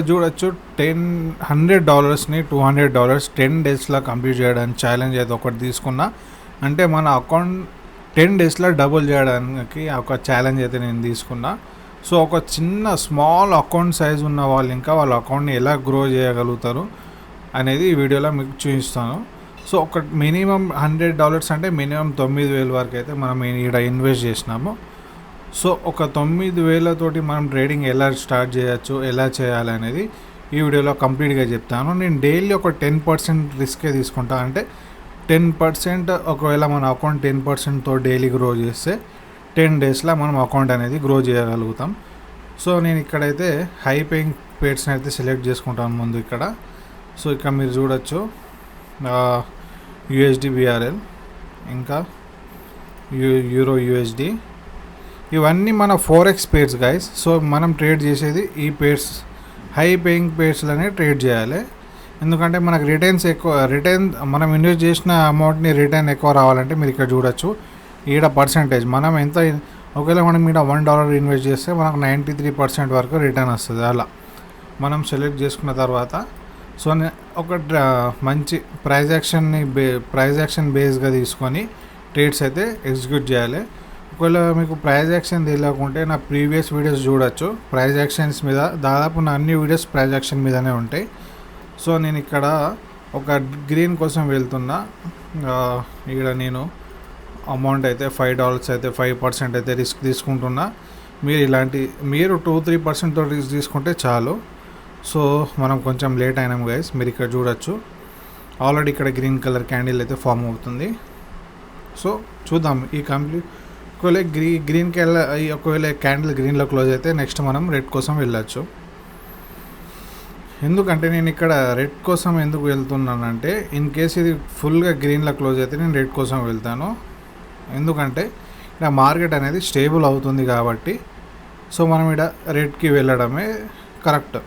చూడొచ్చు $100ని $200 10 డేస్లో కంప్లీట్ చేయడానికి ఛాలెంజ్ అయితే ఒకటి తీసుకున్నా. అంటే మన అకౌంట్ 10 డేస్లో డబుల్ చేయడానికి ఒక ఛాలెంజ్ అయితే నేను తీసుకున్నా. సో ఒక చిన్న స్మాల్ అకౌంట్ సైజ్ ఉన్న వాళ్ళు ఇంకా వాళ్ళ అకౌంట్ని ఎలా గ్రో చేయగలుగుతారు అనేది ఈ వీడియోలో మీకు చూపిస్తాను. సో ఒక మినిమం $100 అంటే మినిమం 9,000 వరకు అయితే మనం ఇక్కడ ఇన్వెస్ట్ చేసినాము. సో ఒక 9,000తోటి మనం ట్రేడింగ్ ఎలా స్టార్ట్ చేయొచ్చు, ఎలా చేయాలి అనేది ఈ వీడియోలో కంప్లీట్గా చెప్తాను. నేను డైలీ ఒక 10% రిస్కే తీసుకుంటా. అంటే 10% ఒకవేళ మన అకౌంట్ 10%తో డైలీ గ్రో చేస్తే 10 డేస్లో మనం అకౌంట్ అనేది గ్రో చేయగలుగుతాం. సో నేను ఇక్కడైతే హై పేయింగ్ పేర్స్ని అయితే సెలెక్ట్ చేసుకుంటాను ముందు ఇక్కడ. సో ఇక్కడ మీరు చూడొచ్చు యూఎస్డి బిఆర్ఎల్, ఇంకా యూరో యూఎస్డి, ఇవన్నీ మన 4x పేర్స్ గైస్. సో మనం ట్రేడ్ చేసేది ఈ పేర్స్, హై పేయింగ్ పేర్స్లోనే ట్రేడ్ చేయాలి. ఎందుకంటే మనకు రిటర్న్ మనం ఇన్వెస్ట్ చేసిన అమౌంట్ని రిటర్న్ ఎక్కువ రావాలంటే మీరు ఇక్కడ చూడొచ్చు ఈడ పర్సంటేజ్. మనం ఎంత ఒకవేళ మనం ఇక్కడ $1 ఇన్వెస్ట్ చేస్తే మనకు 93% వరకు రిటర్న్ వస్తుంది. అలా మనం సెలెక్ట్ చేసుకున్న తర్వాత సో ఒక మంచి ప్రైజ్ యాక్షన్ బేస్గా తీసుకొని ట్రేడ్స్ అయితే ఎగ్జిక్యూట్ చేయాలి. ఒకవేళ మీకు ప్రైజ్ యాక్షన్ తెలియకుంటే నా ప్రీవియస్ వీడియోస్ చూడొచ్చు. ప్రైజ్ యాక్షన్స్ మీద దాదాపు నా అన్ని వీడియోస్ ప్రైజ్ యాక్షన్ మీదనే ఉంటాయి. సో నేను ఇక్కడ ఒక గ్రీన్ కోసం వెళ్తున్నా. ఇక్కడ నేను అమౌంట్ అయితే $5 అయితే 5% అయితే రిస్క్ తీసుకుంటున్నా. మీరు 2-3%తో రిస్క్ తీసుకుంటే చాలు. సో మనం కొంచెం లేట్ అయినాం గైస్. మీరు ఇక్కడ చూడొచ్చు ఆల్రెడీ ఇక్కడ గ్రీన్ కలర్ క్యాండిల్ అయితే ఫామ్ అవుతుంది. సో చూద్దాం ఈ ఒకవేళ గ్రీన్కి ఒకవేళ క్యాండిల్ గ్రీన్లో క్లోజ్ అయితే నెక్స్ట్ మనం రెడ్ కోసం వెళ్ళచ్చు. ఎందుకంటే నేను ఇక్కడ రెడ్ కోసం ఎందుకు వెళ్తున్నానంటే ఇన్ కేస్ ఇది ఫుల్గా గ్రీన్లో క్లోజ్ అయితే నేను రెడ్ కోసం వెళ్తాను. ఎందుకంటే ఇక్కడ మార్కెట్ అనేది స్టేబుల్ అవుతుంది కాబట్టి. సో మనం ఇక్కడ రెడ్కి వెళ్ళడమే కరెక్ట్.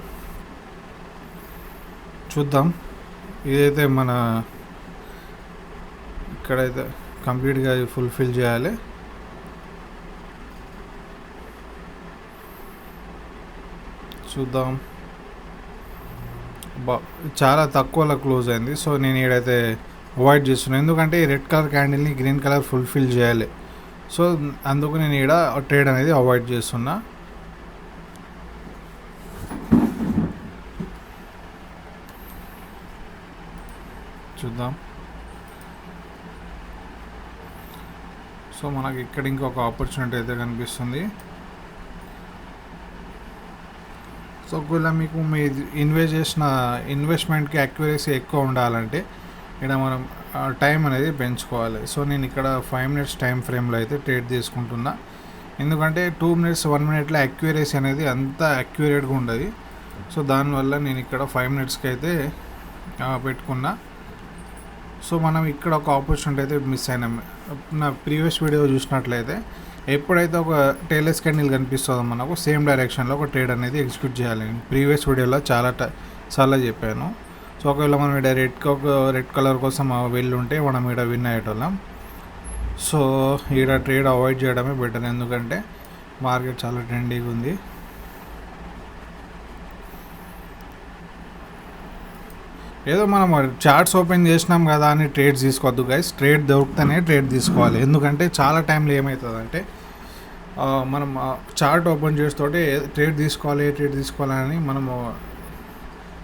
చూద్దాం. ఇదైతే మన ఇక్కడైతే కంప్లీట్గా ఫుల్ఫిల్ చేయాలి. చూద్దాం. చాలా తక్కువలో క్లోజ్ అయింది. సో నేను ఇక్కడైతే అవాయిడ్ చేస్తున్నాను. ఎందుకంటే ఈ రెడ్ కలర్ క్యాండిల్ని గ్రీన్ కలర్ ఫుల్ఫిల్ చేయాలి. సో అందుకు నేను ఇక్కడ ట్రేడ్ అనేది అవాయిడ్ చేస్తున్నా. చూద్దాం. సో మనకి ఇక్కడ ఇంకొక ఆపర్చునిటీ అయితే కనిపిస్తుంది. సో ఒకవేళ మీకు మీ ఇన్వెస్ట్ చేసిన ఇన్వెస్ట్మెంట్కి అక్యురసీ ఎక్కువ ఉండాలంటే ఇక్కడ మనం టైం అనేది పెంచుకోవాలి. సో నేను ఇక్కడ 5 minutes టైం ఫ్రేమ్లో అయితే ట్రేడ్ తీసుకుంటున్నా. ఎందుకంటే 2 minutes 1 minute అక్యురసీ అనేది అంత అక్యురేట్గా ఉండదు. సో దానివల్ల నేను ఇక్కడ 5 minutesకి అయితే పెట్టుకున్నా. సో మనం ఇక్కడ ఒక ఆపర్చునిటీ అయితే మిస్ అయినాం. నా ప్రీవియస్ వీడియో చూసినట్లయితే ఎప్పుడైతే ఒక టేలర్స్ క్యాండిల్ కనిపిస్తుందో మనకు సేమ్ డైరెక్షన్లో ఒక ట్రేడ్ అనేది ఎగ్జిక్యూట్ చేయాలి. ప్రీవియస్ వీడియోలో చాలా చెప్పాను. సో ఒకవేళ మనం ఇక్కడ రెడ్ కలర్ కోసం వెళ్ళి ఉంటే మనం ఇక్కడ విన్ అయ్యేటోళ్ళం. సో ఇక్కడ ట్రేడ్ అవాయిడ్ చేయడమే బెటర్. ఎందుకంటే మార్కెట్ చాలా ట్రెండీగా ఉంది. ఏదో మనం చార్ట్స్ ఓపెన్ చేసినాం కదా అని ట్రేడ్స్ తీసుకోవద్దు గైస్. ట్రేడ్ దొరికితేనే ట్రేడ్ తీసుకోవాలి. ఎందుకంటే చాలా టైంలో ఏమవుతుందంటే మనం చార్ట్ ఓపెన్ చేస్తోటే ట్రేడ్ తీసుకోవాలని మనము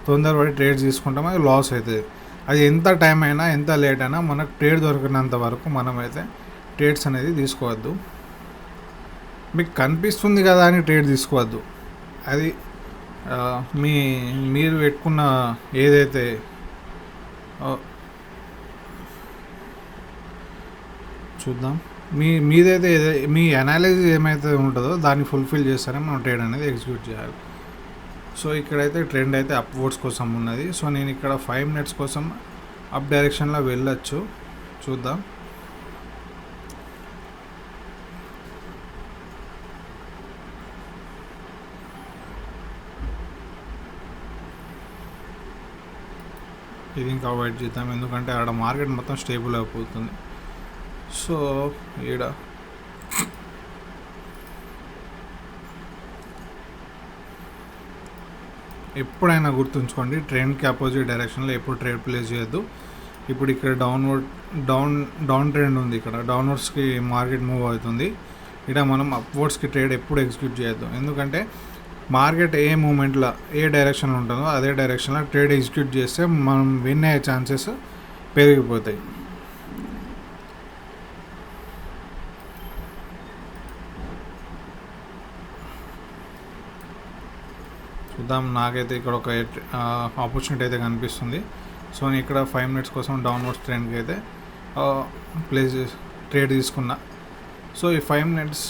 తొందరపడి ట్రేడ్స్ తీసుకుంటాం, అది లాస్ అవుతుంది. అది ఎంత టైం అయినా ఎంత లేట్ అయినా మనకు ట్రేడ్ దొరికినంత వరకు మనమైతే ట్రేడ్స్ అనేది తీసుకోవద్దు. మీకు కనిపిస్తుంది కదా అని ట్రేడ్ తీసుకోవద్దు. అది మీరు పెట్టుకున్న ఏదైతే చూద్దాం మీదైతే మీ అనాలిసిస్ ఏమైతే ఉంటుందో దాన్ని ఫుల్ఫిల్ చేస్తారని మనం ట్రేడ్ అనేది ఎగ్జిక్యూట్ చేయాలి. సో ఇక్కడైతే ట్రెండ్ అయితే అప్వర్డ్స్ కోసం ఉన్నది. సో నేను ఇక్కడ 5 minutes కోసం అప్ డైరెక్షన్లో వెళ్ళొచ్చు. చూద్దాం. ఇది ఇంకా అవాయిడ్ చేద్దాం, ఎందుకంటే ఆడ మార్కెట్ మొత్తం స్టేబుల్ అయిపోతుంది. సో ఈడ ఎప్పుడైనా గుర్తుంచుకోండి, ట్రెండ్కి అపోజిట్ డైరెక్షన్లో ఎప్పుడు ట్రేడ్ ప్లేస్ చేయొద్దు. ఇప్పుడు ఇక్కడ డౌన్ ట్రెండ్ ఉంది, ఇక్కడ డౌన్వర్డ్స్కి మార్కెట్ మూవ్ అవుతుంది. ఇక్కడ మనం అప్వర్డ్స్కి ట్రేడ్ ఎప్పుడు ఎగ్జిక్యూట్ చేయొద్దు, ఎందుకంటే మార్కెట్ ఏ మూమెంట్లో ఏ డైరెక్షన్లో ఉంటుందో అదే డైరెక్షన్లో ట్రేడ్ ఎగ్జిక్యూట్ చేస్తే మనం విన్ అయ్యే ఛాన్సెస్ పెరిగిపోతాయి. చూద్దాం, నాకైతే ఇక్కడ ఒక ఆపర్చునిటీ అయితే కనిపిస్తుంది. సో నేను ఇక్కడ 5 minutes కోసం డౌన్వర్డ్స్ ట్రెండ్కి అయితే ట్రేడ్ తీసుకున్నా. సో ఈ 5 minutes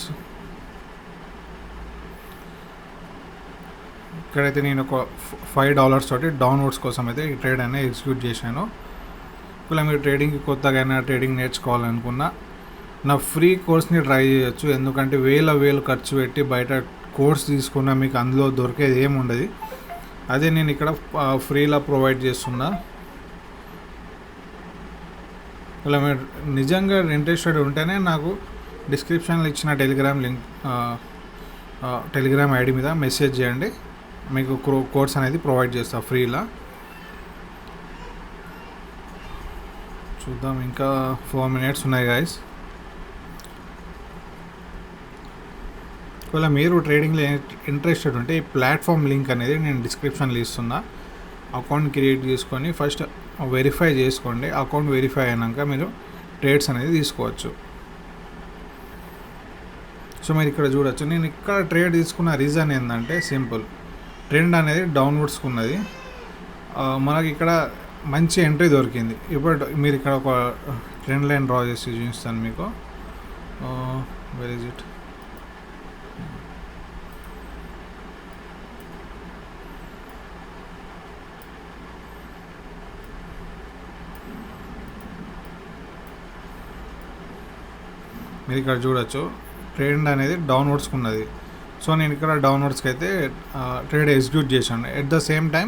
ఇక్కడైతే నేను ఒక $5 తోటి డౌన్వర్డ్స్ కోసం అయితే ఈ ట్రేడ్ అనేది ఎగ్జిక్యూట్ చేశాను. ఇలా మీరు ట్రేడింగ్కి కొత్తగా ట్రేడింగ్ నేర్చుకోవాలనుకున్నా నా ఫ్రీ కోర్స్ని ట్రై చేయొచ్చు, ఎందుకంటే వేలు ఖర్చు పెట్టి బయట కోర్స్ తీసుకున్నా మీకు అందులో దొరికేది ఏముండదు. అదే నేను ఇక్కడ ఫ్రీలా ప్రొవైడ్ చేస్తున్నా. ఇలా మీరు నిజంగా ఇంట్రెస్టెడ్ ఉంటేనే నాకు డిస్క్రిప్షన్లో ఇచ్చిన టెలిగ్రామ్ ఐడి మీద మెసేజ్ చేయండి, మీకు కోర్స్ అనేది ప్రొవైడ్ చేస్తా ఫ్రీలా. చూద్దాం, ఇంకా 4 minutes ఉన్నాయి గాయస్. ఒకవేళ మీరు ట్రేడింగ్లో ఇంట్రెస్టెడ్ ఉంటే ఈ ప్లాట్ఫామ్ లింక్ అనేది నేను డిస్క్రిప్షన్లో ఇస్తున్నా. అకౌంట్ క్రియేట్ చేసుకొని ఫస్ట్ వెరిఫై చేసుకోండి. అకౌంట్ వెరిఫై అయినాక మీరు ట్రేడ్స్ అనేది తీసుకోవచ్చు. సో మీరు ఇక్కడ చూడొచ్చు, నేను ఇక్కడ ట్రేడ్ తీసుకున్న రీజన్ ఏంటంటే సింపుల్, ట్రెండ్ అనేది డౌన్వర్డ్స్కి ఉన్నది, మనకి ఇక్కడ మంచి ఎంట్రీ దొరికింది. ఇప్పుడు మీరు ఇక్కడ ఒక ట్రెండ్ లైన్ డ్రా చేసి చూపిస్తాను మీకు. Where is it? మీరు ఇక్కడ చూడొచ్చు, ట్రెండ్ అనేది డౌన్వర్డ్స్కి ఉన్నది. సో నేను ఇక్కడ డౌన్వర్డ్స్కి అయితే ట్రేడ్ ఎగ్జిక్యూట్ చేశాను. ఎట్ ద సేమ్ టైం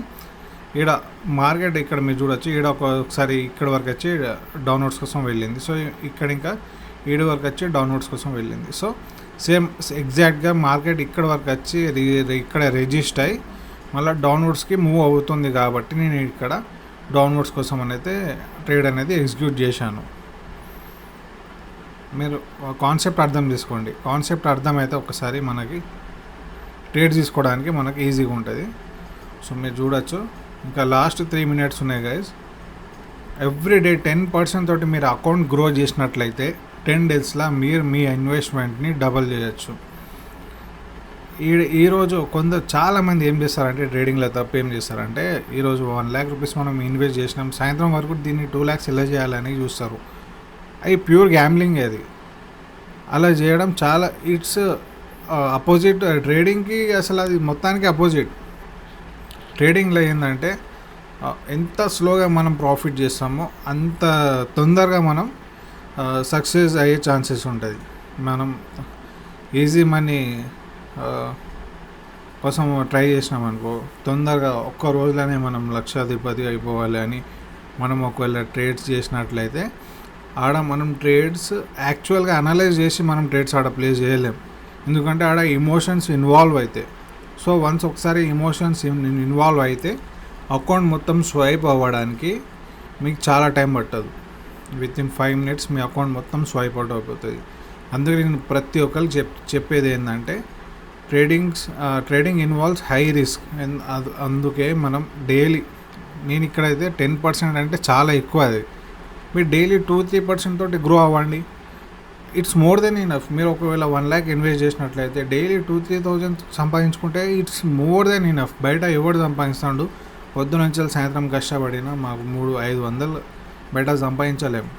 ఇక్కడ మార్కెట్ ఇక్కడ మీరు చూడొచ్చు, ఇక్కడ ఒకసారి ఇక్కడ వరకు వచ్చి డౌన్వర్డ్స్ కోసం వెళ్ళింది. సో ఇక్కడ ఇంకా ఈడ వరకు వచ్చి డౌన్వర్డ్స్ కోసం వెళ్ళింది. సో సేమ్ ఎగ్జాక్ట్గా మార్కెట్ ఇక్కడ వరకు వచ్చి ఇక్కడ రిజిస్టర్ అయ్యి మళ్ళీ డౌన్వర్డ్స్కి మూవ్ అవుతుంది, కాబట్టి నేను ఇక్కడ డౌన్వర్డ్స్ కోసం అయితే ట్రేడ్ అనేది ఎగ్జిక్యూట్ చేశాను. మీరు కాన్సెప్ట్ అర్థం చేసుకోండి. కాన్సెప్ట్ అర్థమైతే ఒకసారి మనకి ట్రేడ్ తీసుకోవడానికి మనకి ఈజీగా ఉంటుంది. సో మీరు చూడొచ్చు, ఇంకా లాస్ట్ 3 minutes ఉన్నాయి గైస్. ఎవ్రీడే 10% తోటి మీరు అకౌంట్ గ్రో చేసినట్లయితే 10 daysలో మీరు మీ ఇన్వెస్ట్మెంట్ని డబల్ చేయొచ్చు. ఈరోజు చాలామంది ఏం చేస్తారంటే ట్రేడింగ్లో తప్ప ఏం చేస్తారంటే, ఈరోజు 1 lakh rupees మనం ఇన్వెస్ట్ చేసినాం, సాయంత్రం వరకు దీన్ని 2 lakhs ఎలా చేయాలని చూస్తారు. అవి ప్యూర్ గ్యాంబ్లింగ్. అది అలా చేయడం చాలా ఇట్స్ అపోజిట్ ట్రేడింగ్కి, అసలు అది మొత్తానికి అపోజిట్. ట్రేడింగ్లో ఏంటంటే ఎంత స్లోగా మనం ప్రాఫిట్ చేస్తామో అంత తొందరగా మనం సక్సెస్ అయ్యే ఛాన్సెస్ ఉంటుంది. మనం ఈజీ మనీ కోసం ట్రై చేసినామనుకో, తొందరగా ఒక్క రోజులోనే మనం లక్షాధిపతి అయిపోవాలి అని మనం ఒకవేళ ట్రేడ్స్ చేసినట్లయితే ఆడ మనం ట్రేడ్స్ యాక్చువల్గా అనలైజ్ చేసి మనం ట్రేడ్స్ ఆడ ప్లేస్ చేయలేం, ఎందుకంటే ఆడ ఇమోషన్స్ ఇన్వాల్వ్ అయితే. సో వన్స్ ఒకసారి ఇమోషన్స్ ఇన్వాల్వ్ అయితే అకౌంట్ మొత్తం స్వైప్ అవ్వడానికి మీకు చాలా టైం పట్టదు. వితిన్ 5 minutes మీ అకౌంట్ మొత్తం స్వైప్ అవుట్ అయిపోతుంది. అందుకే నేను ప్రతి ఒక్కరికి చెప్పేది ఏంటంటే ట్రేడింగ్ ఇన్వాల్వ్స్ హై రిస్క్. అందుకే మనం డైలీ, నేను ఇక్కడైతే 10% అంటే చాలా ఎక్కువ. అది మీరు డైలీ 2-3% తోటి గ్రో అవ్వండి, ఇట్స్ మోర్ దెన్ ఇనఫ్. మీరు ఒకవేళ 1 lakh ఇన్వెస్ట్ చేసినట్లయితే డైలీ 2-3,000 సంపాదించుకుంటే ఇట్స్ మోర్ దెన్ ఇనఫ్. బయట ఎవడు సంపాదిస్తాడు? పొద్దు నుంచి సాయంత్రం కష్టపడినా మాకు 300-500 బయట సంపాదించలేము.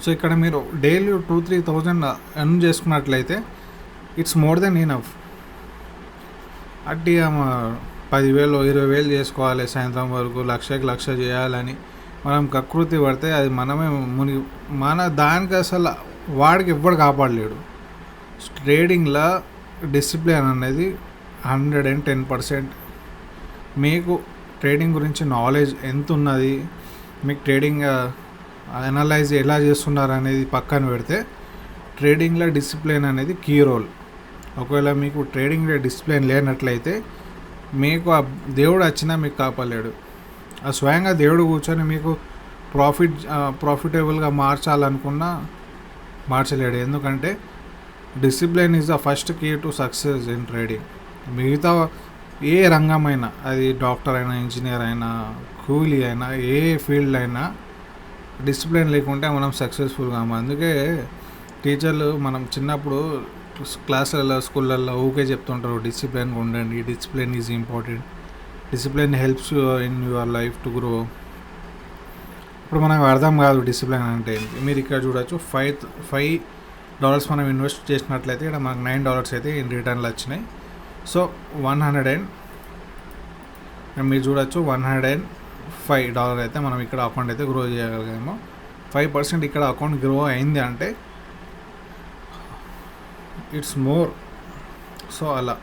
సో ఇక్కడ మీరు డైలీ 2-3,000 ఎర్న్ చేసుకున్నట్లయితే ఇట్స్ మోర్ దెన్ ఇనఫ్. అట్టిగా 10,000-20,000 చేసుకోవాలి సాయంత్రం వరకు, లక్ష చేయాలని మనం కకృతి పడితే అది మనమే మన దానికి అసలు వాడికి ఎవ్వడు కాపాడలేడు. ట్రేడింగ్లో డిసిప్లిన్ అనేది 110%. మీకు ట్రేడింగ్ గురించి నాలెడ్జ్ ఎంత ఉన్నది, మీకు ట్రేడింగ్ అనలైజ్ ఎలా చేస్తున్నారు అనేది పక్కన పెడితే ట్రేడింగ్లో డిసిప్లిన్ అనేది కీ రోల్. ఒకవేళ మీకు ట్రేడింగ్లో డిసిప్లిన్ లేనట్లయితే మీకు ఆ దేవుడు వచ్చినా మీకు కాపాలేడు. ఆ స్వయంగా దేవుడు కూర్చొని మీకు ప్రాఫిటబుల్గా మార్చాలనుకున్నా మార్చలేడు. ఎందుకంటే discipline is the first key to success in trading. మిగతా ఏ రంగమైనా, అది డాక్టర్ అయినా, ఇంజనీర్ అయినా, కూలీ అయినా, ఏ ఫీల్డ్ అయినా డిసిప్లిన్ లేకుంటే మనం సక్సెస్ఫుల్ కాము. అందుకే టీచర్లు మనం చిన్నప్పుడు క్లాసులలో, స్కూళ్ళల్లో ఊకే చెప్తుంటారు, డిసిప్లిన్గా ఉండండి, discipline is important, discipline helps you in your life to grow. ఇప్పుడు మనకు అర్థం కాదు డిసిప్లిన్ అంటే ఏంటి. మీరు ఇక్కడ చూడొచ్చు, $5 మనం ఇన్వెస్ట్ చేసినట్లయితే ఇక్కడ మనకు $9 అయితే ఇన్ రిటర్న్లు వచ్చినాయి. సో 100 మీరు చూడొచ్చు, $105 అయితే మనం ఇక్కడ అకౌంట్ అయితే గ్రో చేయగలిగాము. 5% ఇక్కడ అకౌంట్ గ్రో అయింది అంటే ఇట్స్ మోర్. సో అలా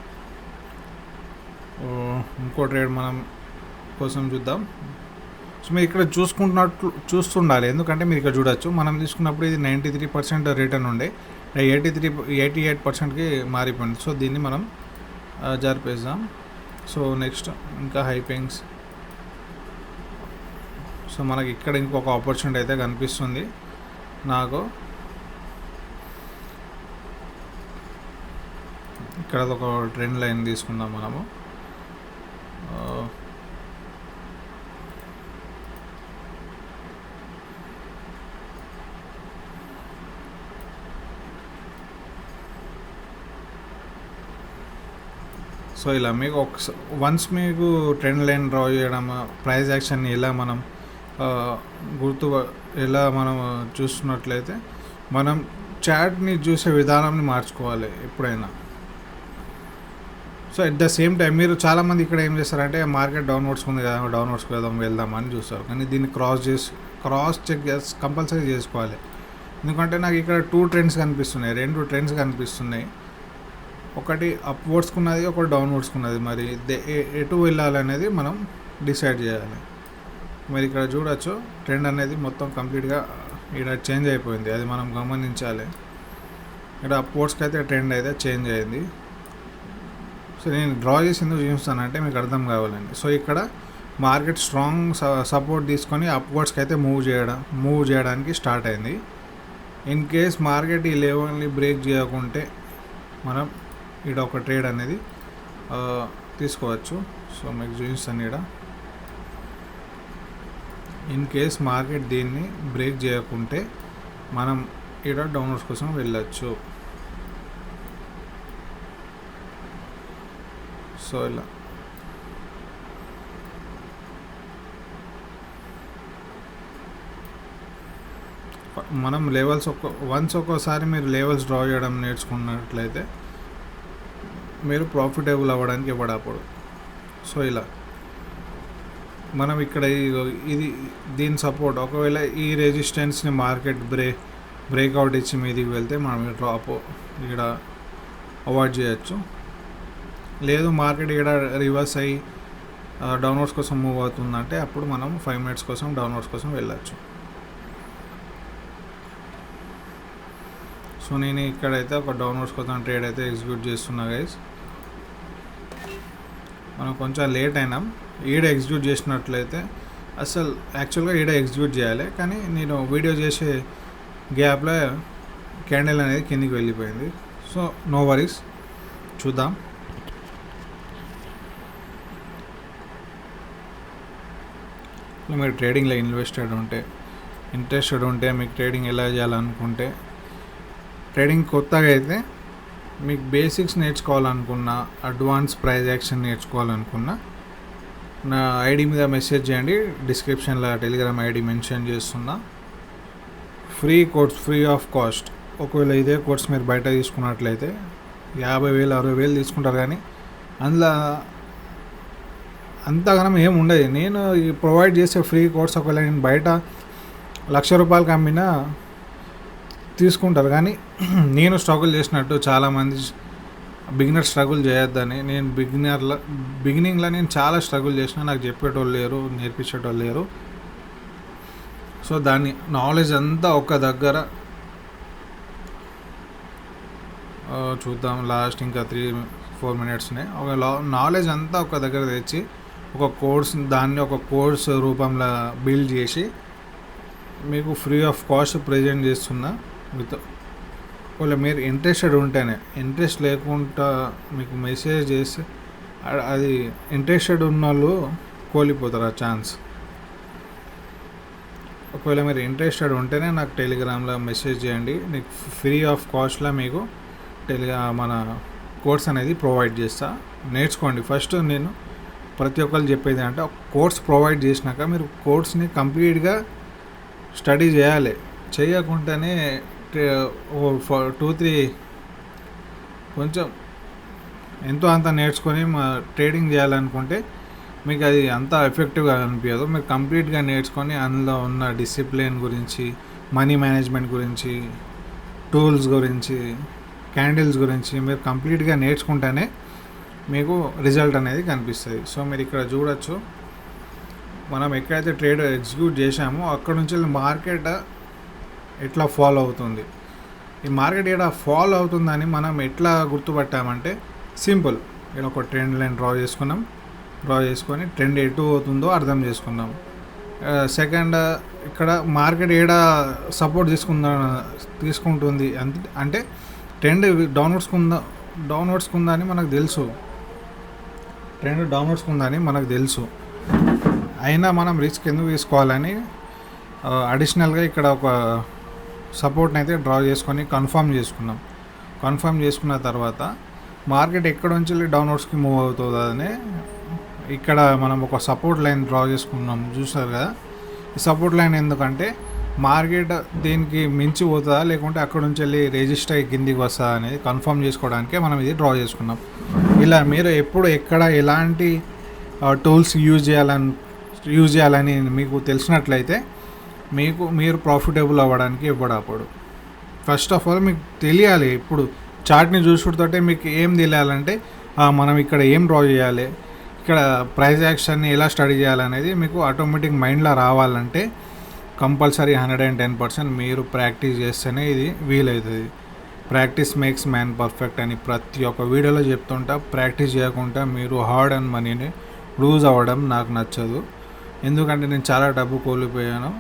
ఇంకో ట్రేడ్ మనం కోసం చూద్దాం. సో మీరు ఇక్కడ చూస్తుండాలి, ఎందుకంటే మీరు ఇక్కడ చూడొచ్చు, మనం తీసుకున్నప్పుడు ఇది 93% రిటర్న్ ఉండే, 88%కి మారిపోయింది. సో దీన్ని మనం జరిపేద్దాం. సో నెక్స్ట్ ఇంకా హైపింగ్స్. సో మనకి ఇక్కడ ఇంకొక ఆపర్చునిటీ అయితే కనిపిస్తుంది నాకు. ఇక్కడ ఒక ట్రెండ్ లైన్ తీసుకుందాం మనము. సో ఇలా మీకు వన్స్ మీకు ట్రెండ్ లైన్ డ్రా చేయడం, ప్రైస్ యాక్షన్ని ఎలా మనం ఎలా మనం చూస్తున్నట్లయితే మనం చార్ట్ని చూసే విధానాన్ని మార్చుకోవాలి ఎప్పుడైనా. So at the same time మీరు చాలామంది ఇక్కడ ఏం చేస్తారంటే, మార్కెట్ డౌన్వర్డ్స్ ఉంది కదా, డౌన్వర్డ్స్కి వెళ్దామని చూస్తారు, కానీ దీన్ని క్రాస్ చెక్ కంపల్సరీ చేసుకోవాలి. ఎందుకంటే నాకు ఇక్కడ 2 ట్రెండ్స్ కనిపిస్తున్నాయి, 2 ట్రెండ్స్ కనిపిస్తున్నాయి. ఒకటి అప్వర్డ్స్కి ఉన్నది, ఒకటి డౌన్వర్డ్స్కి ఉన్నది. మరి ఎటు వెళ్ళాలనేది మనం డిసైడ్ చేయాలి. మరి ఇక్కడ చూడొచ్చు, ట్రెండ్ అనేది మొత్తం కంప్లీట్గా ఇక్కడ చేంజ్ అయిపోయింది, అది మనం గమనించాలి. ఇక్కడ అప్వర్డ్స్కి అయితే ట్రెండ్ అయితే చేంజ్ అయింది. సో నేను డ్రా చేసి ఎందుకు చూపిస్తానంటే మీకు అర్థం కావాలండి. సో ఇక్కడ మార్కెట్ స్ట్రాంగ్ సపోర్ట్ తీసుకొని అప్వర్డ్స్కి అయితే మూవ్ చేయడానికి స్టార్ట్ అయింది. ఇన్ కేస్ మార్కెట్ ఈ లెవెల్ని బ్రేక్ చేయకుంటే మనం ఇక్కడ ఒక ట్రేడ్ అనేది తీసుకోవచ్చు. సో మీకు చూపిస్తాను ఇక్కడ, ఇన్ కేస్ మార్కెట్ దీన్ని బ్రేక్ చేయకుంటే మనం ఇక్కడ డౌన్వర్డ్స్ కోసం వెళ్ళచ్చు. సో ఇలా మనం లెవెల్స్ ఒక్కోసారి మీరు లెవెల్స్ డ్రా చేయడం నేర్చుకున్నట్లయితే మీరు ప్రాఫిటబుల్ అవ్వడానికి ఇవ్వడప్పుడు. సో ఇలా మనం ఇక్కడ ఇది దీని సపోర్ట్, ఒకవేళ ఈ రెసిస్టెన్స్ని మార్కెట్ బ్రేక్అవుట్ ఇచ్చి మీదికి వెళ్తే మనం డ్రాప్ ఇక్కడ అవాయిడ్ చేయొచ్చు. లేదు మార్కెట్ ఇక్కడ రివర్స్ అయ్యి డౌన్వర్డ్స్ కోసం మూవ్ అవుతుందంటే అప్పుడు మనం 5 minutes కోసం డౌన్వర్డ్స్ కోసం వెళ్ళచ్చు. సో నేను ఇక్కడైతే ఒక డౌన్వర్డ్స్ కోసం ట్రేడ్ అయితే ఎగ్జిక్యూట్ చేస్తున్నా గైస్. మనం కొంచెం లేట్ అయినాం. ఈడ ఎగ్జిక్యూట్ చేసినట్లయితే అసలు యాక్చువల్గా ఈడ ఎగ్జిక్యూట్ చేయాలి, కానీ నేను వీడియో చేసే గ్యాప్లో క్యాండిల్ అనేది కిందికి వెళ్ళిపోయింది. సో నో వరీస్, చూద్దాం. మీరు ట్రేడింగ్లో ఇంట్రెస్టెడ్ ఉంటే మీకు ట్రేడింగ్ ఎలా చేయాలనుకుంటే, ట్రేడింగ్ కొత్తగా అయితే మీకు బేసిక్స్ నేర్చుకోవాలనుకున్నా, అడ్వాన్స్ ప్రైస్ యాక్షన్ నేర్చుకోవాలనుకున్నా నా ఐడి మీద మెసేజ్ చేయండి. డిస్క్రిప్షన్లో టెలిగ్రామ్ ఐడి మెన్షన్ చేస్తున్నా. Free course, free of cost. ఒకవేళ ఇదే కోర్స్ మీరు బయట తీసుకున్నట్లయితే 50,000 60,000 తీసుకుంటారు, కానీ అందులో అంతగానం ఏమి ఉండదు. నేను ప్రొవైడ్ చేసే ఫ్రీ కోర్స్ ఒకవేళ నేను బయట ₹1,00,000 అమ్మినా తీసుకుంటారు, కానీ నేను స్ట్రగుల్ చేసినట్టు చాలామంది బిగినర్ స్ట్రగుల్ చేయొద్దని. నేను బిగినింగ్లో నేను చాలా స్ట్రగుల్ చేసిన, నాకు చెప్పేటోళ్ళు లేరు, నేర్పించేటోళ్ళు లేరు. సో దాన్ని నాలెడ్జ్ అంతా ఒక దగ్గర చూద్దాం. లాస్ట్ ఇంకా 4 మినిట్స్నే ఒక నాలెడ్జ్ అంతా ఒక దగ్గర తెచ్చి ఒక కోర్స్ దాన్ని ఒక కోర్స్ రూపంలో బిల్డ్ చేసి మీకు ఫ్రీ ఆఫ్ కాస్ట్ ప్రజెంట్ చేస్తున్నా. విత్ ఒకవేళ మీరు ఇంట్రెస్టెడ్ ఉంటేనే, ఇంట్రెస్ట్ లేకుండా మీకు మెసేజ్ చేసి అది ఇంట్రెస్టెడ్ ఉన్న వాళ్ళు కోల్పోతారు ఆ ఛాన్స్. ఒకవేళ మీరు ఇంట్రెస్టెడ్ ఉంటేనే నాకు టెలిగ్రామ్లో మెసేజ్ చేయండి. నీకు ఫ్రీ ఆఫ్ కాస్ట్లో మీకు మన కోర్స్ అనేది ప్రొవైడ్ చేస్తా. నేర్చుకోండి. ఫస్ట్ నేను ప్రతి ఒక్కరు చెప్పేది అంటే కోర్స్ ప్రొవైడ్ చేసినాక మీరు కోర్స్ని కంప్లీట్గా స్టడీ చేయాలి. చేయకుండానే 2-3 కొంచెం ఎంతో అంత నేర్చుకొని ట్రేడింగ్ చేయాలనుకుంటే మీకు అది అంత ఎఫెక్టివ్గా అనిపించదు. మీరు కంప్లీట్గా నేర్చుకొని అందులో ఉన్న డిసిప్లిన్ గురించి, మనీ మేనేజ్మెంట్ గురించి, టూల్స్ గురించి, క్యాండిల్స్ గురించి మీరు కంప్లీట్గా నేర్చుకుంటేనే మీకు రిజల్ట్ అనేది కనిపిస్తుంది. సో మీరు ఇక్కడ చూడొచ్చు, మనం ఎక్కడైతే ట్రేడ్ ఎగ్జిక్యూట్ చేసామో అక్కడ నుంచి మార్కెట్ ఎట్లా ఫాలో అవుతుంది. ఈ మార్కెట్ ఎట్లా ఫాలో అవుతుందని మనం ఎట్లా గుర్తుపట్టామంటే సింపుల్. ఇక్కడ ఒక ట్రెండ్ లైన్ డ్రా చేసుకొని ట్రెండ్ ఎటు అవుతుందో అర్థం చేసుకున్నాం. సెకండ్, ఇక్కడ మార్కెట్ ఏడా సపోర్ట్ తీసుకుంటుంది అంటే ట్రెండ్ డౌన్వర్డ్స్కి ఉందని మనకు తెలుసు. ట్రెండ్ డౌన్వర్డ్స్కి ఉందని మనకు తెలుసు. అయినా మనం రిస్క్ ఎందుకు తీసుకోవాలని అడిషనల్గా ఇక్కడ ఒక సపోర్ట్ని అయితే డ్రా చేసుకొని కన్ఫర్మ్ చేసుకున్న తర్వాత మార్కెట్ ఎక్కడ నుంచి డౌన్వర్డ్స్కి మూవ్ అవుతుందని ఇక్కడ మనం ఒక సపోర్ట్ లైన్ డ్రా చేసుకున్నాం. చూసారు కదా, ఈ సపోర్ట్ లైన్ ఎందుకంటే మార్కెట్ దీనికి మించి పోతుందా లేకుంటే అక్కడ నుంచి వెళ్ళి రిజిస్టర్ అయ్యి కిందికి వస్తుందా అనేది కన్ఫర్మ్ చేసుకోవడానికే మనం ఇది డ్రా చేసుకున్నాం. ఇలా మీరు ఎప్పుడు ఎక్కడ ఎలాంటి టూల్స్ యూజ్ చేయాలని మీకు తెలిసినట్లయితే మీరు ప్రాఫిటబుల్ అవ్వడానికి ఇవ్వడప్పుడు ఫస్ట్ ఆఫ్ ఆల్ మీకు తెలియాలి. ఇప్పుడు చార్ట్ని చూసుకుంటే మీకు ఏం తెలియాలంటే మనం ఇక్కడ ఏం డ్రా చేయాలి, ఇక్కడ ప్రైస్ యాక్షన్ని ఎలా స్టడీ చేయాలనేది మీకు ఆటోమేటిక్ మైండ్లో రావాలంటే కంపల్సరీ 110% మీరు ప్రాక్టీస్ చేస్తేనే ఇది వీలవుతుంది. ప్రాక్టీస్ మేక్స్ మ్యాన్ పర్ఫెక్ట్ అని ప్రతి ఒక్క వీడియోలో చెప్తుంటా. ప్రాక్టీస్ చేయకుండా మీరు హార్డ్ అండ్ మనీని లూజ్ అవ్వడం నాకు నచ్చదు. ఎందుకంటే నేను చాలా డబ్బు కోల్పోయాను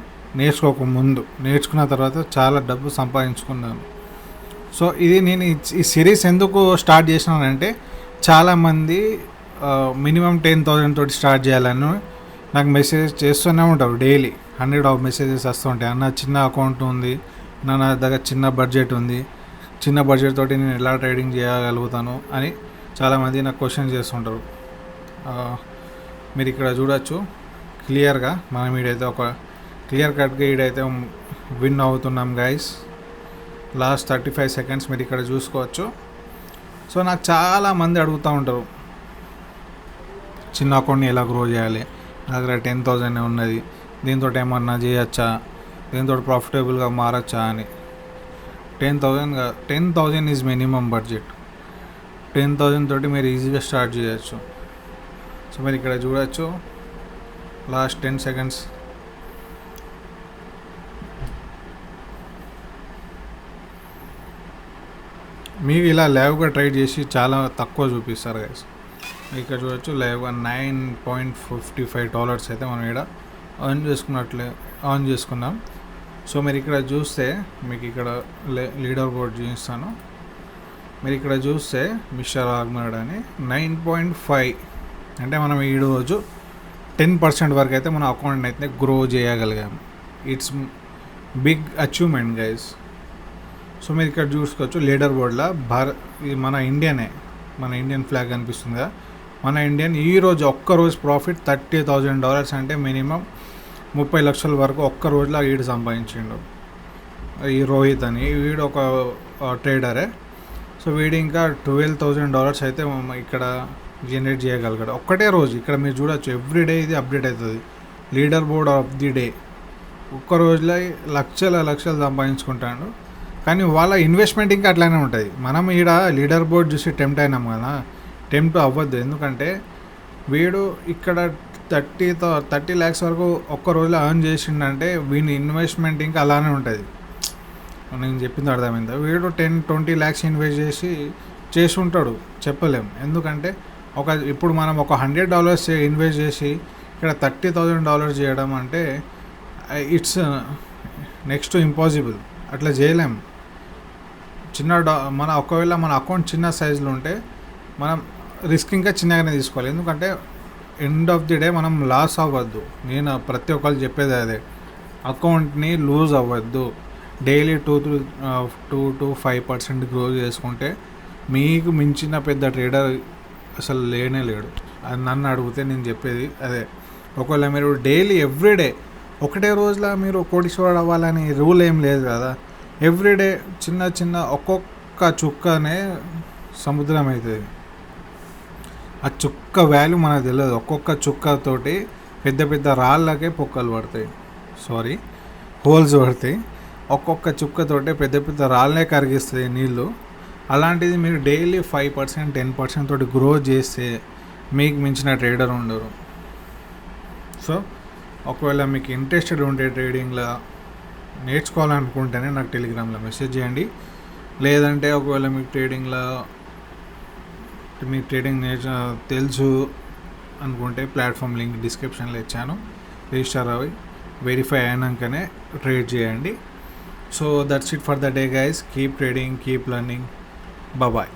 నేర్చుకున్న తర్వాత చాలా డబ్బు సంపాదించుకున్నాను. సో ఇది నేను ఈ సిరీస్ ఎందుకు స్టార్ట్ చేసినానంటే చాలామంది మినిమం 10,000 తోటి స్టార్ట్ చేయాలని నాకు మెసేజ్ చేస్తూనే ఉంటారు. డైలీ 100 మెసేజెస్ వస్తుంటాయి. అన్న చిన్న అకౌంట్ ఉంది, నా దగ్గర చిన్న బడ్జెట్ ఉంది, చిన్న బడ్జెట్ తోటి నేను ఎలా ట్రేడింగ్ చేయగలుగుతాను అని చాలామంది నాకు క్వశ్చన్ చేస్తుంటారు. మీరు ఇక్కడ చూడొచ్చు క్లియర్గా మనం ఈడైతే ఒక క్లియర్ కట్గా ఈడైతే విన్ అవుతున్నాం గైస్. లాస్ట్ 35 సెకండ్స్ మీరు ఇక్కడ చూసుకోవచ్చు. సో నాకు చాలామంది అడుగుతూ ఉంటారు చిన్న అకౌంట్ని ఎలా గ్రో చేయాలి, నా దగ్గర 10,000 ఉన్నది, దీంతో ఏమన్నా చేయొచ్చా, దీంతో ప్రాఫిటబుల్గా మారచ్చా అని. 10,000 ఈజ్ మినిమం బడ్జెట్. 10,000 తోటి మీరు ఈజీగా స్టార్ట్ చేయొచ్చు. సో మీరు ఇక్కడ చూడొచ్చు లాస్ట్ 10 సెకండ్స్. మీరు ఇలా లైవ్గా ట్రేడ్ చేసి చాలా తక్కువ చూపిస్తారు గైస్. ఇక్కడ చూడొచ్చు లైవ్గా $9.55 అయితే మనం ఇక్కడ ఆన్ చేసుకున్నాం. సో మీరు ఇక్కడ చూస్తే మీకు ఇక్కడ లీడర్ బోర్డ్ చూపిస్తాను. మీరు ఇక్కడ చూస్తే మిస్టర్ ఆగ్మర్డ్ అని 9.5 అంటే మనం ఈరోజు 10% వరకు అయితే మన అకౌంట్ని అయితే గ్రో చేయగలిగాము. It's big achievement guys. So మీరు ఇక్కడ చూసుకోవచ్చు లీడర్ బోర్డ్లో ఇది మన ఇండియన్ ఫ్లాగ్ కనిపిస్తుంది కదా. మన ఇండియన్ ఈరోజు ఒక్కరోజు ప్రాఫిట్ $30,000 అంటే మినిమం 30 లక్షల వరకు ఒక్క రోజులో వీడు సంపాదించిండు. ఈ రోహిత్ అని వీడు ఒక ట్రేడరే. సో వీడు ఇంకా $12,000 అయితే ఇక్కడ జనరేట్ చేయగలిగాడు ఒక్కటే రోజు. ఇక్కడ మీరు చూడొచ్చు ఎవ్రీడే ఇది అప్డేట్ అవుతుంది. Leader board of the day ఒక్క రోజులో లక్షలు సంపాదించుకుంటాడు. కానీ వాళ్ళ ఇన్వెస్ట్మెంట్ ఇంకా అట్లానే ఉంటుంది. మనం ఈడ లీడర్ బోర్డ్ చూసి టెంప్ట్ అయినాం కదా, టెంప్ట్ అవ్వద్దు. ఎందుకంటే వీడు ఇక్కడ 30 lakhs వరకు ఒక్క రోజులో ఎర్న్ చేసిండంటే వీని ఇన్వెస్ట్మెంట్ ఇంకా అలానే ఉంటుంది. నేను చెప్పింది అర్థమైందా. వీడు 10-20 lakhs ఇన్వెస్ట్ చేసి చేసి ఉంటాడు, చెప్పలేం. ఎందుకంటే ఇప్పుడు మనం ఒక $100 ఇన్వెస్ట్ చేసి ఇక్కడ $30,000 చేయడం అంటే ఇట్స్ నెక్స్ట్ ఇంపాసిబుల్. అట్లా చేయలేం. ఒకవేళ మన అకౌంట్ చిన్న సైజులో ఉంటే మనం రిస్క్ ఇంకా చిన్నగానే తీసుకోవాలి. ఎందుకంటే ఎండ్ ఆఫ్ ది డే మనం లాస్ అవ్వద్దు. నేను ప్రతి ఒక్కరు చెప్పేది అదే, అకౌంట్ని లూజ్ అవ్వద్దు. డైలీ 2-5% గ్రో చేసుకుంటే మీకు మించిన పెద్ద ట్రేడర్ అసలు లేనే లేడు. అది నన్ను అడిగితే నేను చెప్పేది అదే. ఒకవేళ మీరు డైలీ ఎవ్రీడే ఒకటే రోజులో మీరు కోటీశ్వరుడు అవ్వాలని రూల్ ఏం లేదు కదా. ఎవ్రీడే చిన్న చిన్న ఒక్కొక్క చుక్కనే సముద్రం అవుతుంది. ఆ చుక్క వాల్యూ మనకు తెలియదు. ఒక్కొక్క చుక్కతోటి పెద్ద పెద్ద రాళ్ళకే హోల్స్ పడతాయి. ఒక్కొక్క చుక్కతోటే పెద్ద పెద్ద రాళ్ళనే కరిగిస్తాయి నీళ్ళు. అలాంటిది మీరు డైలీ 5%, 10% తోటి గ్రో చేస్తే మీకు మించిన ట్రేడర్ ఉండరు. సో ఒకవేళ మీకు ఇంట్రెస్టెడ్ ఉంటే ట్రేడింగ్లో నేర్చుకోవాలనుకుంటేనే నాకు టెలిగ్రామ్లో మెసేజ్ చేయండి. లేదంటే ఒకవేళ మీకు ట్రేడింగ్ తెలుసు అనుకుంటే ప్లాట్ఫామ్ లింక్ డిస్క్రిప్షన్లో ఇచ్చాను. రిజిస్టర్ అవి వెరిఫై అయినాకనే ట్రేడ్ చేయండి. So that's it for the day guys. Keep trading, keep learning. Bye.